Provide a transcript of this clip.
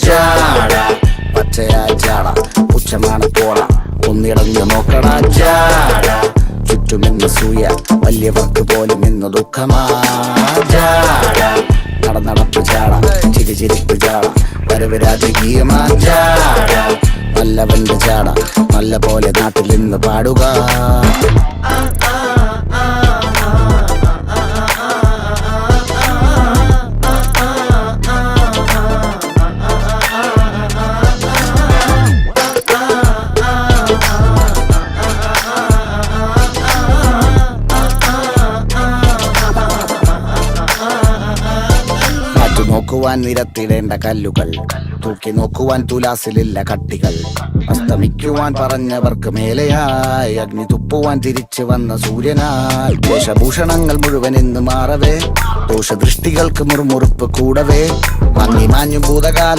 ജാട പച്ചയാ ജാട പുച്ഛമാണ് പോട ഒന്നിടഞ്ഞു നോക്കടാ ജാട ചുറ്റുമെന്ന് സൂയ വലിയവർക്ക് പോലും ഇന്ന് ദുഃഖമാ ജാട നടപ്പ് ജാട ചിരിപ്പ് ജാട വരവ് രാജകീയമാ ജാട നല്ലവന്റെ ജാട നല്ല പോലെ നാട്ടിൽ ഇന്ന് പാടുക. നോക്കുവാൻ നിരത്തിടേണ്ട കല്ലുകൾ, തൂക്കി നോക്കുവാൻ തുലാസിലില്ല കട്ടികൾ, അസ്തമിക്കുവാൻ പറഞ്ഞവർക്ക് മേലെയായി അഗ്നി തുപ്പുവാൻ തിരിച്ചു വന്ന സൂര്യനായി വേഷഭൂഷണങ്ങൾ മുഴുവൻ ഇന്ന് മാറവേ ദോഷദൃഷ്ടികൾക്ക് മുറുമുറുപ്പ് കൂടവേ മങ്ങി മാഞ്ഞു ഭൂതകാല